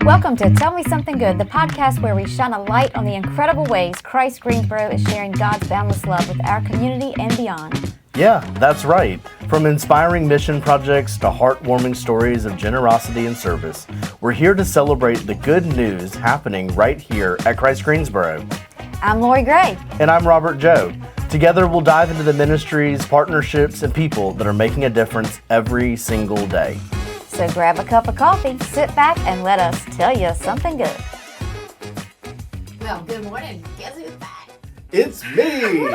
Welcome to Tell Me Something Good, the podcast where we shine a light on the incredible ways Christ Greensboro is sharing God's boundless love with our community and beyond. Yeah, that's right. From inspiring mission projects to heartwarming stories of generosity and service, we're here to celebrate the good news happening right here at Christ Greensboro. I'm Lori Gray. And I'm Robert Joe. Together we'll dive into the ministries, partnerships, and people that are making a difference every single day. So grab a cup of coffee, sit back, and let us tell you something good. Well, good morning. Guess who's back? It's me!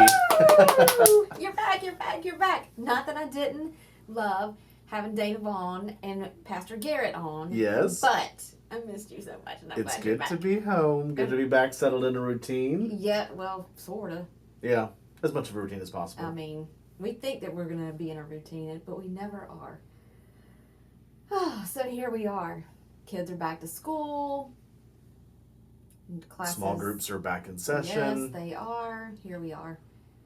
You're back. Not that I didn't love having Dana Vaughn and Pastor Garrett on. Yes. But I missed you so much. And I'm It's glad you're good back. to be home. Good to be back, settled in a routine. Yeah, well, sort of. Yeah, as much of a routine as possible. I mean, we think that we're going to be in a routine, but we never are. Oh, so here we are. Kids are back to school. Classes. Small groups are back in session. Yes, they are. Here we are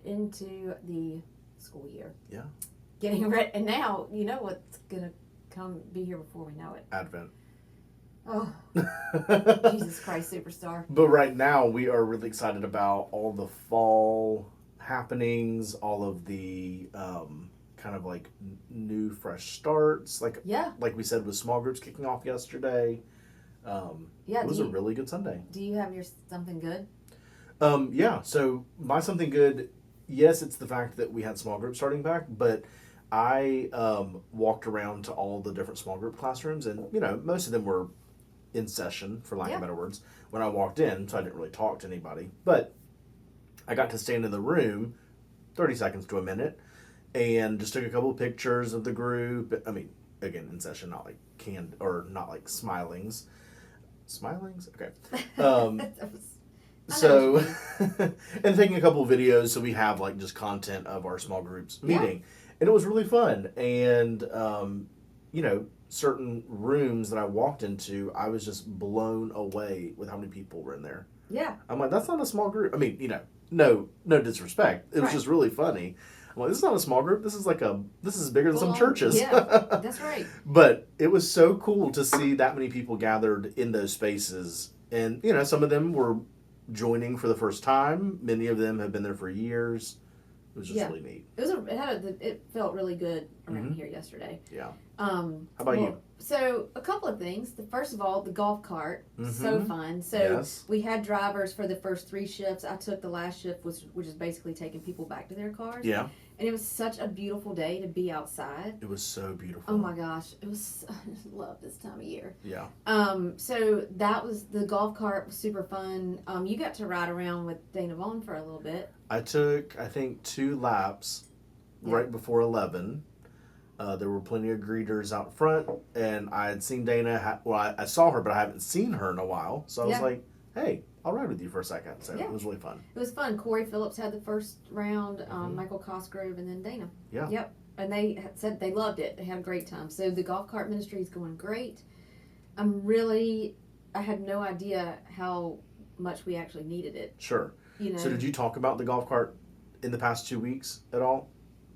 into the school year. Yeah. Getting ready. And now, you know what's going to be here before we know it. Advent. Oh, Jesus Christ, superstar. But right now, we are really excited about all the fall happenings, all of the kind of like new, fresh starts. Like we said, with small groups kicking off yesterday. It was a really good Sunday. Do you have your something good? Yeah, so my something good, yes, it's the fact that we had small groups starting back, but I walked around to all the different small group classrooms, and, you know, most of them were in session, for lack of better words, when I walked in, so I didn't really talk to anybody. But I got to stand in the room 30 seconds to a minute and just took a couple of pictures of the group. I mean, again, in session, not like not like smilings. Smilings? Okay. So, and taking a couple of videos so we have like just content of our small groups meeting. And it was really fun. And, you know, certain rooms that I walked into, I was just blown away with how many people were in there. Yeah. I'm like, that's not a small group. I mean, you know, no disrespect. It was just really funny. I'm like, this is not a small group. This is bigger than some churches. Yeah, that's right. But it was so cool to see that many people gathered in those spaces. And, you know, some of them were joining for the first time. Many of them have been there for years. It was just really neat. It felt really good around here yesterday. Yeah. How about you? So a couple of things. First of all, the golf cart, so fun. So we had drivers for the first 3 shifts. I took the last shift, which is basically taking people back to their cars. Yeah. And it was such a beautiful day to be outside. It was so beautiful. Oh my gosh, I just love this time of year. Yeah. So the golf cart was super fun. You got to ride around with Dana Vaughn for a little bit. I took, I think, 2 laps right before 11. There were plenty of greeters out front, and I had seen Dana. I saw her, but I haven't seen her in a while. So I was like, hey, I'll ride with you for a second. So it was really fun. It was fun. Corey Phillips had the first round, Michael Cosgrove, and then Dana. Yeah. Yep. And they said they loved it. They had a great time. So the golf cart ministry is going great. I had no idea how much we actually needed it. Sure. You know. So did you talk about the golf cart in the past 2 weeks at all?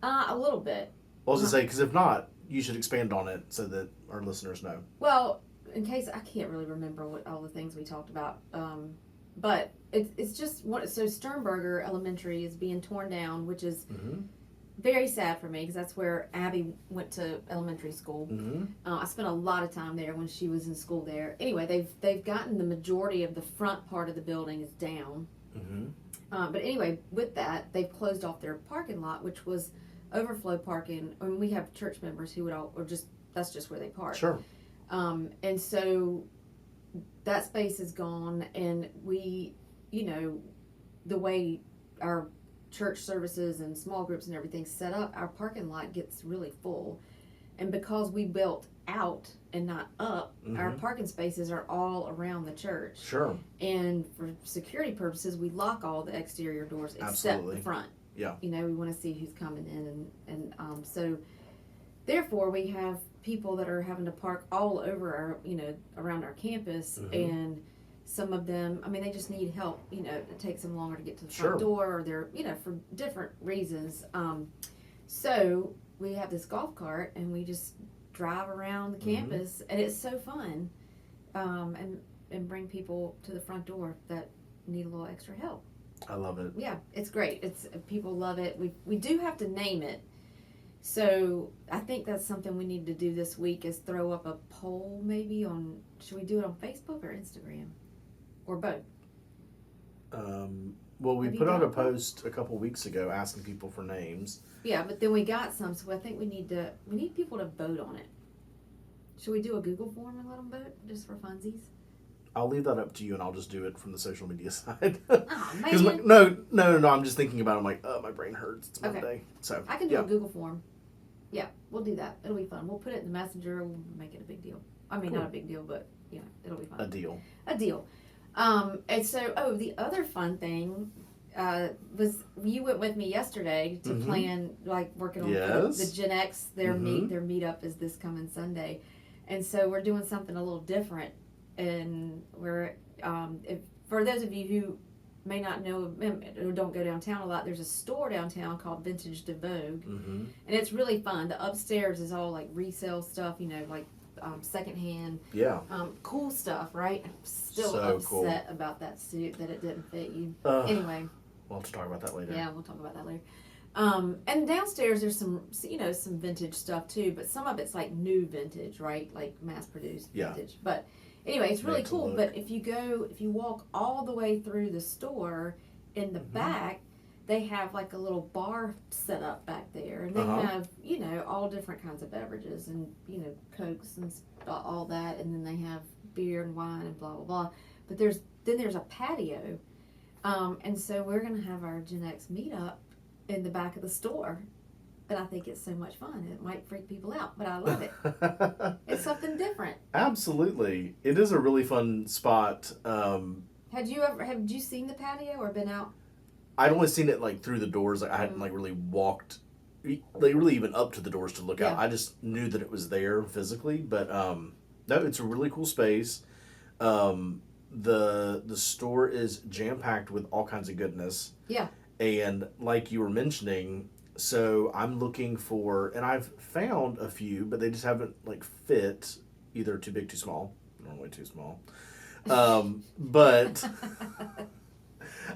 A little bit. I was going to say, because if not, you should expand on it so that our listeners know. Well, in case I can't really remember all the things we talked about, but it's just so Sternberger Elementary is being torn down, which is very sad for me because that's where Abby went to elementary school. I spent a lot of time there when she was in school there. Anyway, they've gotten the majority of the front part of the building is down. But anyway, with that, they've closed off their parking lot, which was overflow parking. I mean, we have church members who that's just where they park. Sure. And so that space is gone, and we, you know, the way our church services and small groups and everything set up, our parking lot gets really full. And because we built out and not up, our parking spaces are all around the church. Sure. And for security purposes, we lock all the exterior doors except the front. Yeah. You know, we want to see who's coming in, and so therefore we have people that are having to park all over our, you know, around our campus, and some of them, I mean, they just need help. You know, it takes them longer to get to the front door, or they're, you know, for different reasons. So we have this golf cart, and we just drive around the campus, and it's so fun. and bring people to the front door that need a little extra help. I love it. Yeah, it's great. It's people love it. We do have to name it. So I think that's something we need to do this week is throw up a poll maybe on, should we do it on Facebook or Instagram? Or both? Well, we Have you put out got a one? post a couple weeks ago asking people for names. Yeah, but then we got some, so I think we need people to vote on it. Should we do a Google form and let them vote just for funsies? I'll leave that up to you, and I'll just do it from the social media side. Oh Because man, no, I'm just thinking about it. I'm like, oh, my brain hurts. It's Okay. Monday. So I can do yeah, a Google form. Yeah, we'll do that. It'll be fun. We'll put it in the messenger. We'll make it a big deal. I mean, Cool. not a big deal, but it'll be fun. a deal. A deal. And so, the other fun thing was you went with me yesterday to Mhm. plan, like working on Yes. the Gen X. Their Mhm. meetup is this coming Sunday, and so we're doing something a little different. And we're if, for those of you who may not know or don't go downtown a lot, there's a store downtown called Vintage de Vogue, Mm-hmm. and it's really fun. The upstairs is all like resale stuff, like secondhand, Yeah. cool stuff, right? I'm still So cool. upset about that suit that it didn't fit you. Uh, Anyway, We'll have to talk about that later. yeah, we'll talk about that later. And downstairs there's some vintage stuff too, but some of it's like new vintage, right? Like mass produced Yeah. vintage. But anyway, it's really Makes a cool. look. But if you walk all the way through the store, in the Mhm. back, they have like a little bar set up back there, and they Uh-huh. have all different kinds of beverages and Cokes and all that, and then they have beer and wine and blah blah blah. But there's a patio, and so we're gonna have our Gen X meetup in the back of the store, and I think it's so much fun. It might freak people out, but I love it. It's something different. Absolutely, it is a really fun spot. Have you seen the patio or been out? I'd only seen it like through the doors. Like, I hadn't like really walked, like really even up to the doors to look out. Yeah. I just knew that it was there physically. But no, it's a really cool space. The store is jam packed with all kinds of goodness. Yeah. And like you were mentioning, so I'm looking for, and I've found a few, but they just haven't like fit, either too big, too small. Normally too small. But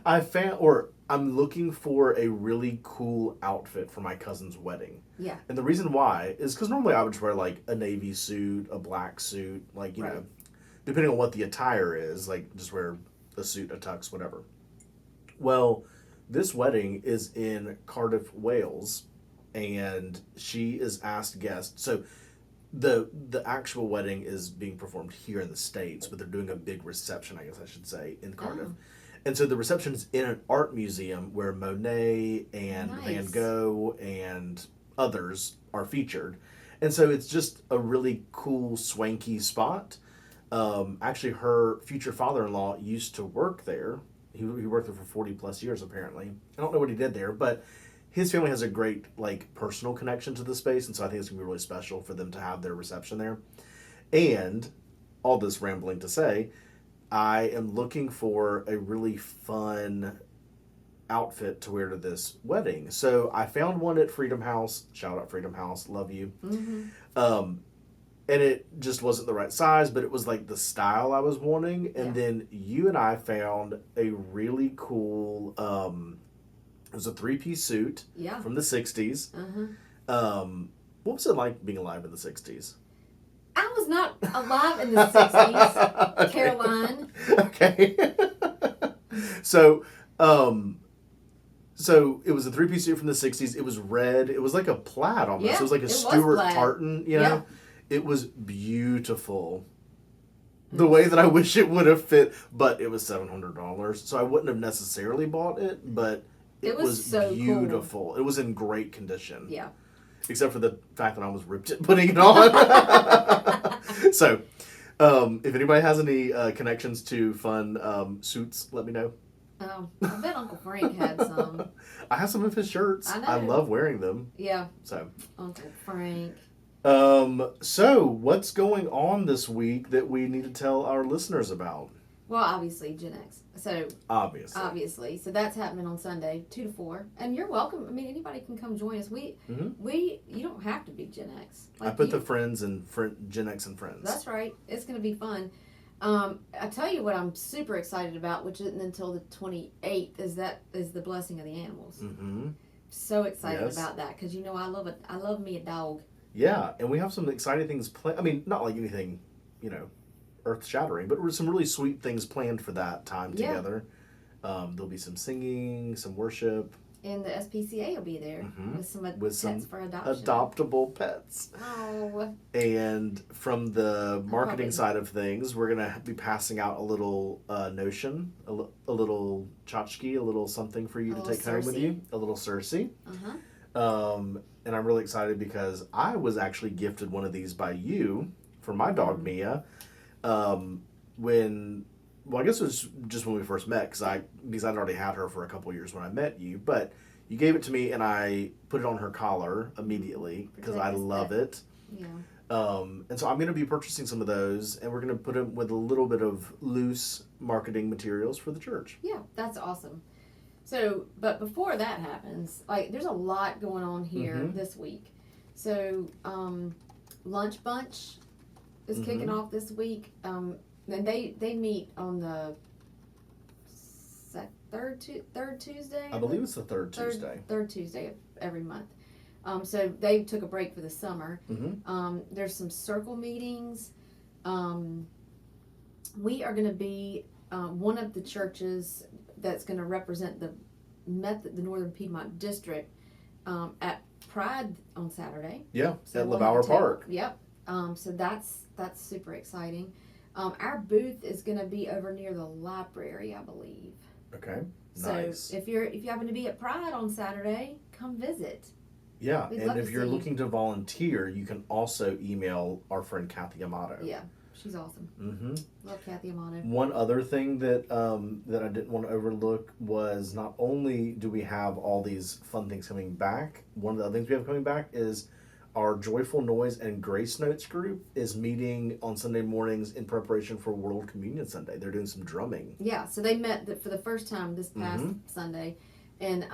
I'm looking for a really cool outfit for my cousin's wedding. Yeah. And the reason why is because normally I would just wear like a navy suit, a black suit, like, Right. depending on what the attire is, like just wear a suit, a tux, whatever. Well, this wedding is in Cardiff, Wales, and she is asked guests. So the actual wedding is being performed here in the States, but they're doing a big reception, I guess I should say, in Cardiff. Oh. And so the reception is in an art museum where Monet and Van Nice. Gogh and others are featured. And so it's just a really cool, swanky spot. Actually, her future father-in-law used to work there. He worked there for 40 plus years, apparently. I don't know what he did there, but his family has a great, like, personal connection to the space, and so I think it's going to be really special for them to have their reception there. And, all this rambling to say, I am looking for a really fun outfit to wear to this wedding. So I found one at Freedom House. Shout out Freedom House. Love you. Mm-hmm. And it just wasn't the right size, but it was like the style I was wanting. And Yeah. then you and I found a really cool, it was a 3-piece suit Yeah. from the 60s. Uh-huh. What was it like being alive in the 60s? I was not alive in the 60s, Okay. Caroline. Okay. So it was a 3-piece suit from the 60s. It was red. It was like a plaid almost. Yeah, It was like a it was Stuart plaid. tartan, Yeah. It was beautiful. The way that I wish it would have fit, but it was $700. So I wouldn't have necessarily bought it, but it was was so cool. beautiful. It was in great condition. Yeah. Except for the fact that I almost ripped it putting it on. So, if anybody has any connections to fun suits, let me know. I bet Uncle Frank had some. I have some of his shirts. I know. I love wearing them. Yeah, So, Uncle Frank. so what's going on this week that we need to tell our listeners about? Well, obviously Gen X. So Obviously. so that's happening on Sunday, 2 to 4, and you're welcome. I mean, anybody can come join us. You don't have to be Gen X. I put the friends and Gen X and friends. That's right. It's going to be fun. I tell you what I'm super excited about, which isn't until the 28th, is the blessing of the animals. Mm-hmm. So excited Yes. about that because I love me a dog. Yeah, and we have some exciting things planned. I mean, not like anything, earth shattering, but some really sweet things planned for that time Yeah. together. There'll be some singing, some worship, And the SPCA will be there Mhm. with some with pets some for adoption. adoptable pets. Oh, And from the marketing probably- side of things, we're gonna be passing out a little notion, a little tchotchke, a little something for you A to little take home with Cersei. you, a little Cersei. uh-huh. And I'm really excited because I was actually gifted one of these by you for my dog Mia. I guess it was just when we first met because I'd already had her for a couple years when I met you, but you gave it to me and I put it on her collar immediately because Protect I his love pet. it. Yeah. And so I'm going to be purchasing some of those, and we're going to put them with a little bit of loose marketing materials for the church. Yeah, that's awesome. So, but before that happens, like there's a lot going on here Mhm. this week. So, Lunch Bunch is kicking Mhm. off this week. And they meet on the third Tuesday. I believe it's the third Tuesday. Third Tuesday of every month. So they took a break for the summer. Mm-hmm. There's some circle meetings. We are going to be one of the churches that's going to represent the Northern Piedmont District at Pride on Saturday. Yeah, So at we'll have a LeBauer table. Park. Yep. So that's super exciting. Our booth is going to be over near the library, I believe. Okay, So nice. if you happen to be at Pride on Saturday, come visit. Yeah, We'd and love if to you're see you. looking to volunteer, you can also email our friend Kathy Amato. Yeah, she's awesome. Mm-hmm. Love Kathy Amato. One other thing that that I didn't want to overlook was not only do we have all these fun things coming back, one of the other things we have coming back is our Joyful Noise and Grace Notes group is meeting on Sunday mornings in preparation for World Communion Sunday. They're doing some drumming. Yeah, so they met for the first time this past Sunday, and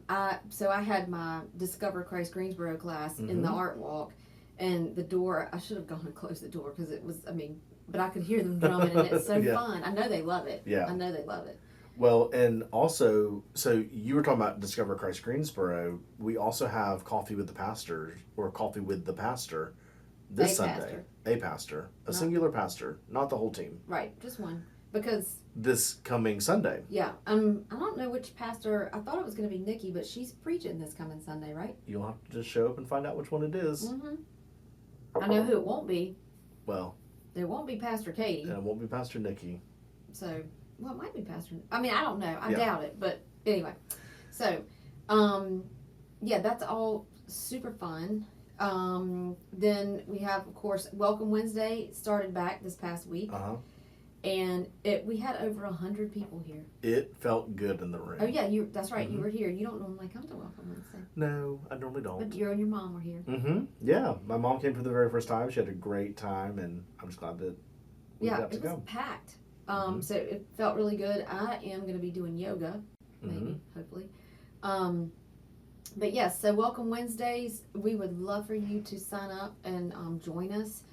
I had my Discover Christ Greensboro class in the art walk, and the door, I should have gone and closed the door because it was, but I could hear them drumming, and it's so Yeah. fun. I know they love it. Yeah. I know they love it. Well, and also, so you were talking about Discover Christ Greensboro. We also have Coffee with the Pastor, or Coffee with the Pastor, this Sunday. A pastor. A singular pastor, not the whole team. Right, just one. Because, This coming Sunday. yeah, I don't know which pastor, I thought it was going to be Nikki, but she's preaching this coming Sunday, right? You'll have to just show up and find out which one it is. I know who it won't be. Well, There won't be Pastor Katie. and it won't be Pastor Nikki. So, well, it might be Pastor. I don't know. I Yeah. doubt it. But anyway, so, yeah, that's all super fun. Then we have, of course, Welcome Wednesday started back this past week, Uh-huh. and we had over 100 people here. It felt good in the room. Oh yeah, that's right. You were here. You don't normally come to Welcome Wednesday, No, I normally but don't. you and your mom were here. Mm-hmm. Yeah, my mom came for the very first time. She had a great time, and I'm just glad that we Yeah, got to it was go. packed. So it felt really good. I am going to be doing yoga, maybe, hopefully. But yes, so Welcome Wednesdays. We would love for you to sign up and join us.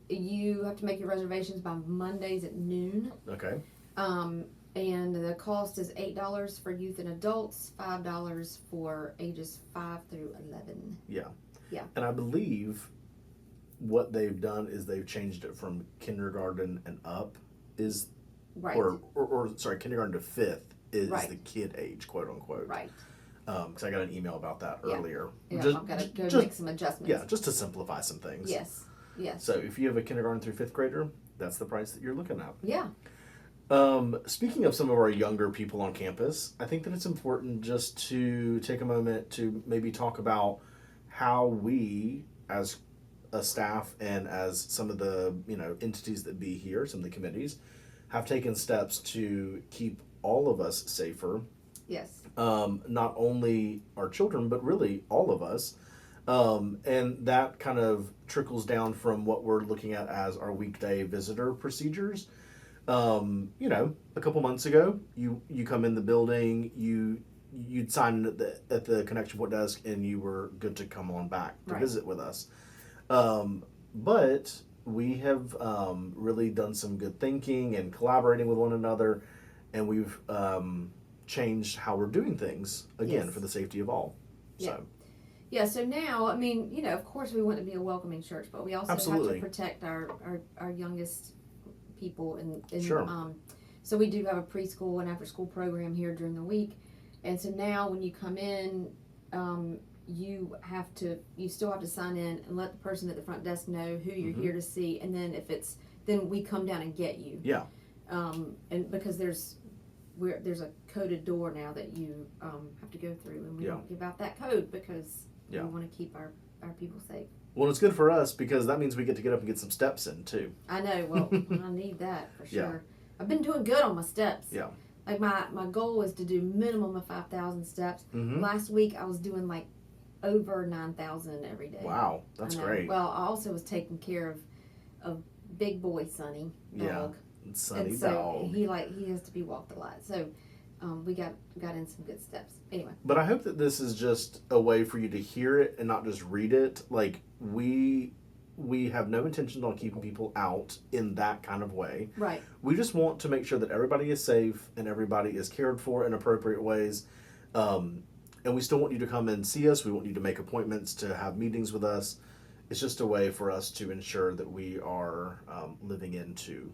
You have to make your reservations by Mondays at noon. Okay. And the cost is $8 for youth and adults, $5 for ages 5 through 11. Yeah. Yeah. And I believe what they've done is they've changed it from kindergarten and up is, Right. or sorry, kindergarten to fifth is Right. the kid age, quote unquote. Right. Because I got an email about that Yeah. earlier. Yeah, Just- I've got to go just- make some adjustments. Yeah, just to simplify some things. Yes. Yes. So if you have a kindergarten through fifth grader, that's the price that you're looking at. Yeah. Speaking of some of our younger people on campus, I think that it's important just to take a moment to maybe talk about how we, as a staff and as some of the entities that be here, some of the committees, have taken steps to keep all of us safer. Yes. Not only our children, but really all of us. And that kind of trickles down from what we're looking at as our weekday visitor procedures. A couple months ago, you come in the building, you'd sign at the connection point desk, and you were good to come on back to Right. visit with us. But We have really done some good thinking and collaborating with one another, and we've changed how we're doing things again Yes. for the safety of all. Yeah. So Yeah, so now, I mean, of course we want to be a welcoming church, but we also Absolutely. have to protect our youngest people. And Sure. So we do have a preschool and after school program here during the week. And so now when you come in, you still have to sign in and let the person at the front desk know who you're here to see. And then then we come down and get you. Yeah. And because there's a coded door now that you have to go through, and we don't give out that code because we want to keep our people safe. Well, it's good for us because that means we get to get up and get some steps in too. I know. Well, I need that for sure. Yeah. I've been doing good on my steps. Yeah. Like my goal is to do minimum of 5,000 steps. Mm-hmm. Last week I was doing like over 9,000 every day. Wow, that's great. Well, I also was taking care of big boy Sonny dog. Yeah, Sonny and so dog. he has to be walked a lot. So we got in some good steps. Anyway. But I hope that this is just a way for you to hear it and not just read it. Like we have no intention on keeping people out in that kind of way. Right. We just want to make sure that everybody is safe and everybody is cared for in appropriate ways. And we still want you to come and see us. We want you to make appointments to have meetings with us. It's just a way for us to ensure that we are living into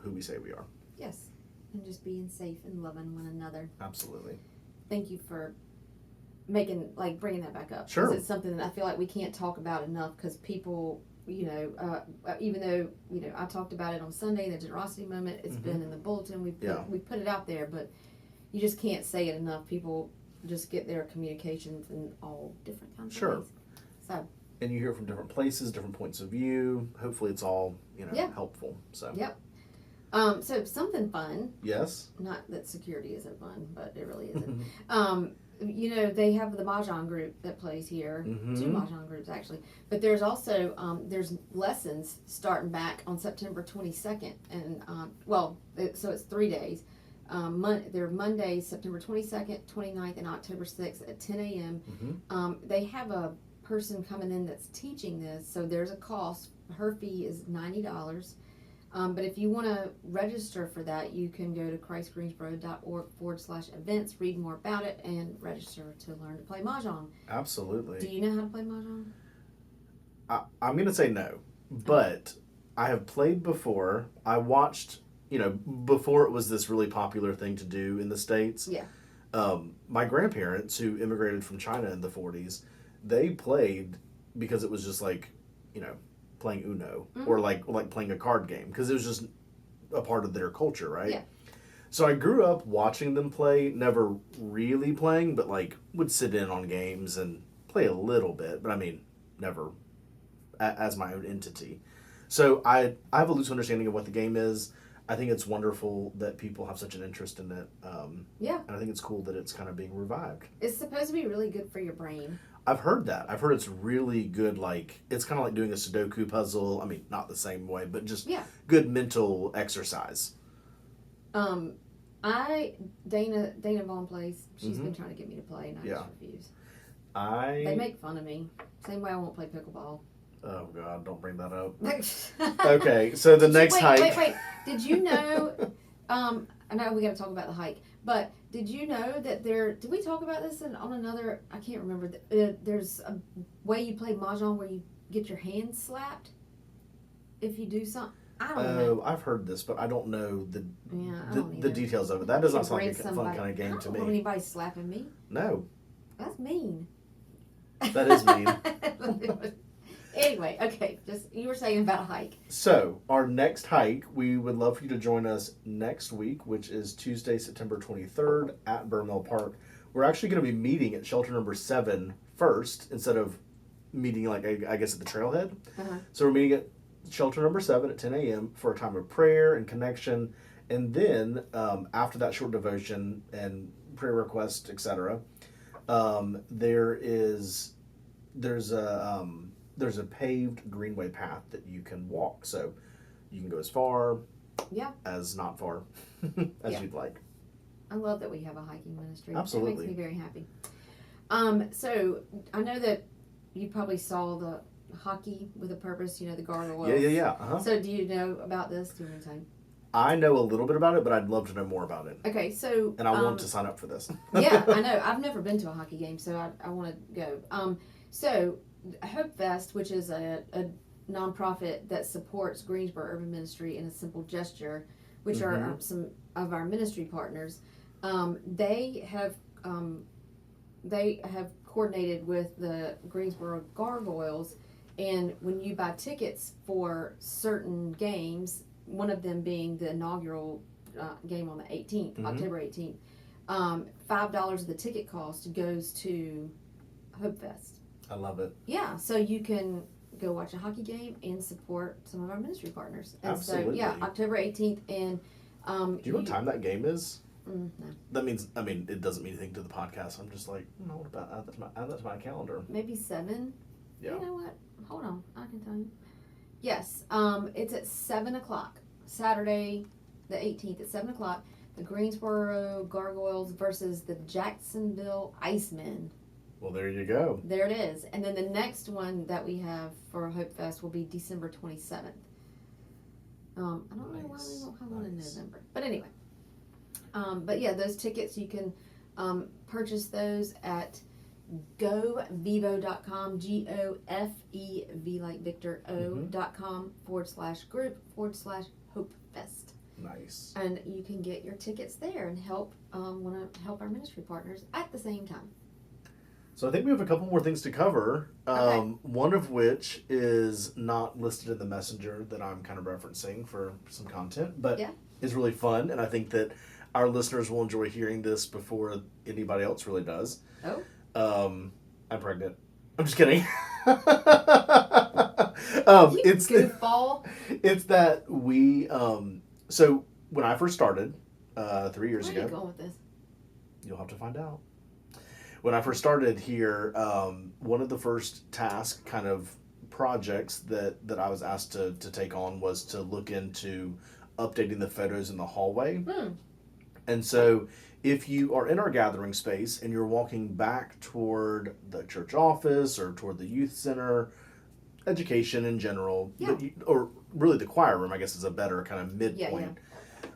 who we say we are. Yes. And just being safe and loving one another. Absolutely. Thank you for bringing that back up. Sure. 'Cause it's something that I feel like we can't talk about enough because people, even though, I talked about it on Sunday, the generosity moment, it's been in the bulletin, we put it out there, but you just can't say it enough. People just get their communications in all different kinds of ways. So. And you hear from different places, different points of view. Hopefully it's all, helpful. So. Yep. So something fun. Yes. Not that security isn't fun, but it really isn't. They have the Mahjong group that plays here. Mm-hmm. 2 Mahjong groups actually. But there's also there's lessons starting back on September 22nd, and so it's 3 days. They're Mondays, September 22nd, 29th, and October 6th at 10 a.m. Mm-hmm. They have a person coming in that's teaching this, so there's a cost. Her fee is $90. But if you want to register for that, you can go to christgreensboro.org/events, read more about it, and register to learn to play Mahjong. Absolutely. Do you know how to play Mahjong? I'm going to say no, but I have played before. I watched, before it was this really popular thing to do in the States. Yeah. My grandparents, who immigrated from China in the 40s, they played because it was just like, playing Uno or like playing a card game because it was just a part of their culture, right? Yeah. So I grew up watching them play, never really playing, but would sit in on games and play a little bit, but never as my own entity. So I have a loose understanding of what the game is. I think it's wonderful that people have such an interest in it. And I think it's cool that it's kind of being revived. It's supposed to be really good for your brain. I've heard that. I've heard it's really good, it's kind of like doing a Sudoku puzzle. Not the same way, but just good mental exercise. Dana Vaughn plays. She's been trying to get me to play, and I just refuse. They make fun of me. Same way I won't play pickleball. Oh, God, don't bring that up. Okay, so the next hike. Wait. Did you know, I know we got to talk about the hike, but did you know that did we talk about this on another, I can't remember, there's a way you play Mahjong where you get your hands slapped if you do something? I don't know. I've heard this, but I don't know the either. details of it. That does not sound like a fun somebody. kind of game to I me. don't want anybody slapping me. No. That's mean. That is mean. Anyway, okay, you were saying about a hike. So, our next hike, we would love for you to join us next week, which is Tuesday, September 23rd at Burnmill Park. We're actually going to be meeting at shelter number 7 first, instead of meeting, I guess, at the trailhead. Uh-huh. So, we're meeting at shelter number 7 at 10 a.m. for a time of prayer and connection. And then, after that short devotion and prayer request, etc., there's a paved greenway path that you can walk. So you can go as far as not far as you'd like. I love that we have a hiking ministry. Absolutely. That makes me very happy. So I know that you probably saw hockey with a purpose. You know, the gargoyles. Yeah. Uh-huh. So do you know about this? Do you want to tell me? I know a little bit about it, but I'd love to know more about it. Okay, so And I want to sign up for this. Yeah, I know. I've never been to a hockey game, so I want to go. So Hope Fest, which is a nonprofit that supports Greensboro Urban Ministry in a simple gesture, which are some of our ministry partners. They have coordinated with the Greensboro Gargoyles, and when you buy tickets for certain games, one of them being the inaugural game on the 18th, October 18th, $5 of the ticket cost goes to Hope Fest. I love it. Yeah, so you can go watch a hockey game and support some of our ministry partners. And Absolutely. So, yeah, October 18th. And do you know what time that game is? No. That means, it doesn't mean anything to the podcast. I'm just like, no, what about add that to my calendar? Maybe 7. Yeah. You know what? Hold on. I can tell you. Yes. It's at 7 o'clock. Saturday, the 18th at 7 o'clock. The Greensboro Gargoyles versus the Jacksonville Icemen. Well, there you go. There it is. And then the next one that we have for Hope Fest will be December 27th. I don't know why we won't have one in November. But anyway. But yeah, those tickets, you can purchase those at govevo.com, GOFEV like Victor O.com /group/Hope Fest. Nice. And you can get your tickets there and want to help our ministry partners at the same time. So I think we have a couple more things to cover. Okay. One of which is not listed in the messenger that I'm kind of referencing for some content, but is really fun, and I think that our listeners will enjoy hearing this before anybody else really does. Oh. I'm pregnant. I'm just kidding. It's goofball. It's that we. So when I first started 3 years ago, Where are you going with this? You'll have to find out. When I first started here, one of the first task kind of projects that I was asked to take on was to look into updating the photos in the hallway. And so if you are in our gathering space and you're walking back toward the church office or toward the youth center, education in general, or really the choir room, I guess, is a better kind of midpoint.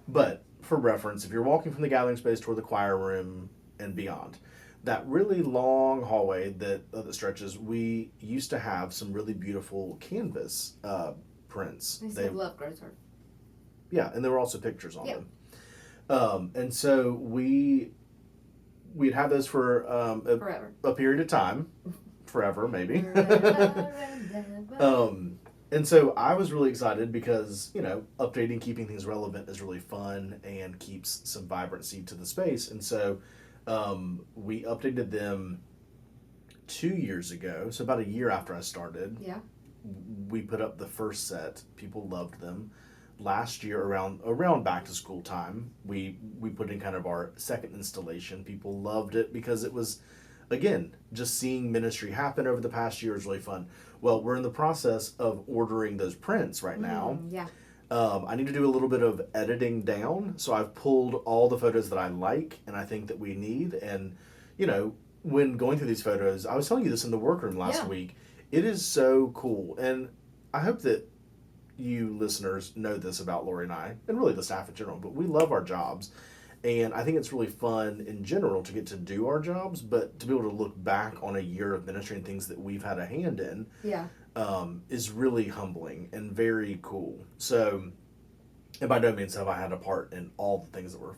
But for reference, if you're walking from the gathering space toward the choir room and beyond, that really long hallway that stretches, we used to have some really beautiful canvas prints. They said love grows hard. Yeah, and there were also pictures on them. And so we'd have those for forever. A period of time, forever maybe. And so I was really excited because, updating, keeping things relevant is really fun and keeps some vibrancy to the space. And so we updated them 2 years ago. So about a year after I started, we put up the first set. People loved them. Last year around back to school time, we put in kind of our second installation. People loved it because it was, again, just seeing ministry happen over the past year is really fun. Well, we're in the process of ordering those prints right now. I need to do a little bit of editing down, so I've pulled all the photos that I like and I think that we need. And, when going through these photos, I was telling you this in the workroom last week, it is so cool. And I hope that you listeners know this about Lori and I, and really the staff in general, but we love our jobs. And I think it's really fun in general to get to do our jobs, but to be able to look back on a year of ministry and things that we've had a hand in is really humbling and very cool. So, and by no means have I had a part in all the things that we're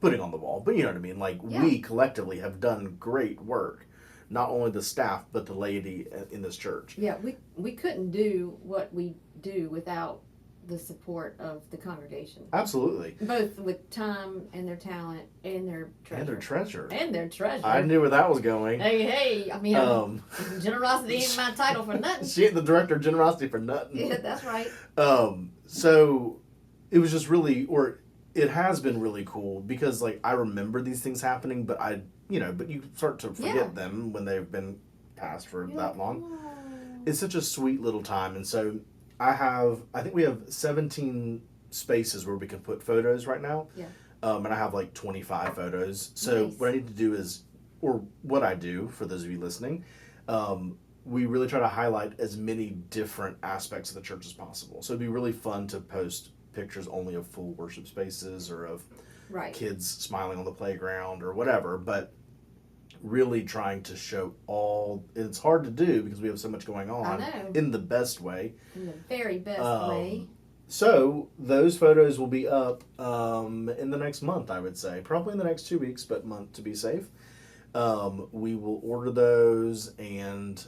putting on the wall, but you know what I mean? Like, we collectively have done great work. Not only the staff, but the laity in this church. Yeah, we couldn't do what we do without the support of the congregation. Absolutely. Both with time and their talent and their treasure. And their treasure. I knew where that was going. Hey, I mean, generosity ain't my title for nothing. She ain't the director of generosity for nothing. Yeah, that's right. So it was just really, or it has been really cool because, like, I remember these things happening, but but you start to forget them when they've been passed for that long. Oh. It's such a sweet little time. And so I think we have 17 spaces where we can put photos right now. Yeah. And I have like 25 photos. So what I need to do is, or what I do for those of you listening, we really try to highlight as many different aspects of the church as possible. So it'd be really fun to post pictures only of full worship spaces or of Right. kids smiling on the playground or whatever, but really trying to show all. It's hard to do because we have so much going on I know. in the best way. In the very best way. So those photos will be up in the next month, I would say. Probably in the next 2 weeks, but month to be safe. We will order those, and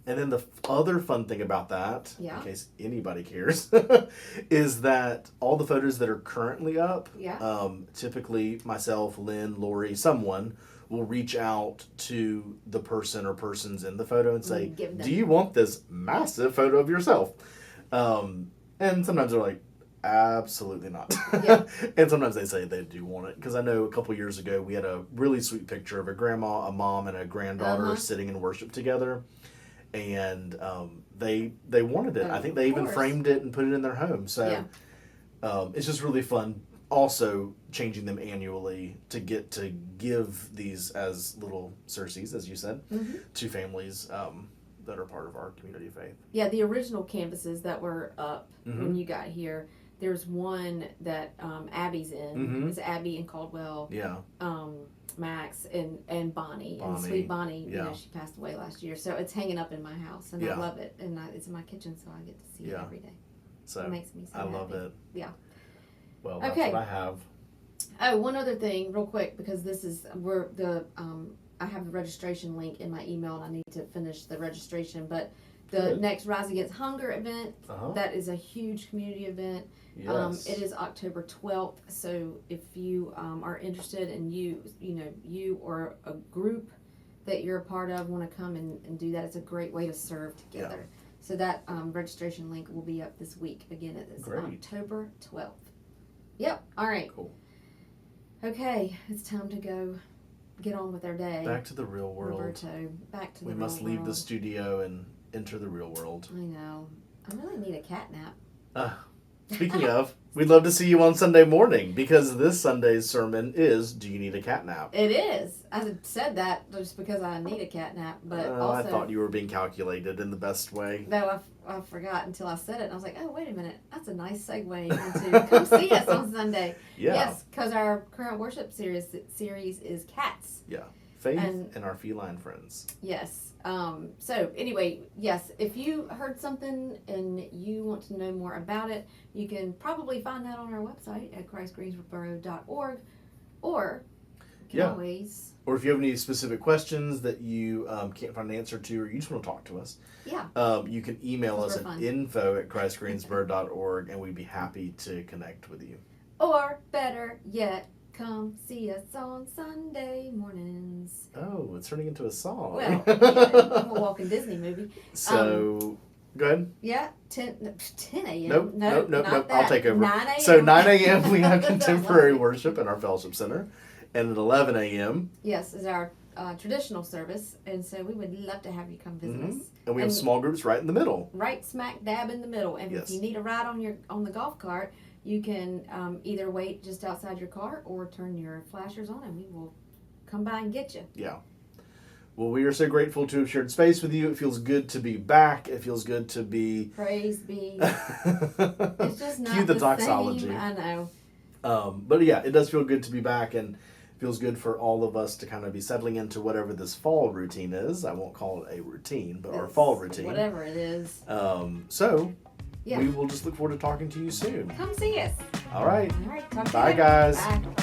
then the other fun thing about that, Yeah. in case anybody cares, is that all the photos that are currently up, Yeah. typically myself, Lynn, Lori, someone will reach out to the person or persons in the photo and say, Give them- do you want this massive photo of yourself? And sometimes they're like, absolutely not. Yeah. And sometimes they say they do want it. Because I know a couple years ago we had a really sweet picture of a grandma, a mom, and a granddaughter Uh-huh. sitting in worship together. And they wanted it. I think they Of even course. framed it and put it in their home. So it's just really fun. Also changing them annually to get to give these as little Circes, as you said, Mm-hmm. to families that are part of our community of faith. Yeah, the original canvases that were up Mm-hmm. when you got here, there's one that Abby's in. Mhm. It's Abby and Caldwell, Yeah. Max, and Bonnie. And Bonnie, sweet Bonnie, you yeah. know, she passed away last year. So it's hanging up in my house, and Yeah. I love it. And it's in my kitchen, so I get to see it Yeah. every day. So It makes me so I love happy. it. Yeah. Well, that's Okay. what I have. Oh, one other thing, real quick, because this is I have the registration link in my email, and I need to finish the registration. But the Good. next Rise Against Hunger event, Uh-huh. that is a huge community event. Yes. It is October 12th. So if you are interested and you or a group that you're a part of want to come and do that, it's a great way to serve together. So that registration link will be up this week. Again, it is Great. October 12th. Yep. All right. Cool. Okay, it's time to go get on with our day. Back to the real world. Roberto, back to the We real must leave the world. studio and enter the real world. I know. I really need a cat nap. Speaking of, we'd love to see you on Sunday morning because this Sunday's sermon is Do You Need a Cat Nap? It is. I said that just because I need a cat nap, but also I thought you were being calculated in the best way. though I forgot until I said it, and I was like, oh wait a minute, that's a nice segue into come see us on Sunday. Yeah. Yes, because our current worship series is cats. Yeah. Faith And- and our feline friends. Yes. So anyway, yes, if you heard something and you want to know more about it, you can probably find that on our website at christgreensboro.org, or you can Yeah. always, Or if you have any specific questions that you can't find an answer to or you just want to talk to us, you can email Those us were at fun. info@christgreensboro.org and we'd be happy to connect with you. or better yet, come see us on Sunday mornings. Oh, it's turning into a song. Well, yeah, a Walking Disney movie. So, go ahead. Yeah, 10 a.m. Nope, No, nope. not I'll that. take over. 9 a.m. So 9 a.m. we have I contemporary love it. worship in our fellowship center, and at 11 a.m. Yes, is our traditional service, and so we would love to have you come visit us. and we have And- small groups right in the middle. Right smack dab in the middle. And Yes. if you need a ride on the golf cart, you can either wait just outside your car or turn your flashers on, and we will come by and get you. Yeah. Well, we are so grateful to have shared space with you. It feels good to be back. It feels good to be. Praise be. It's just not Cue the the doxology. same. I know. But yeah, it does feel good to be back, and feels good for all of us to kind of be settling into whatever this fall routine is. I won't call it a routine, but our It's fall routine. whatever it is. So Yeah. we will just look forward to talking to you soon. Come see us. All right. All right. Talk to you Bye, later. guys. Bye.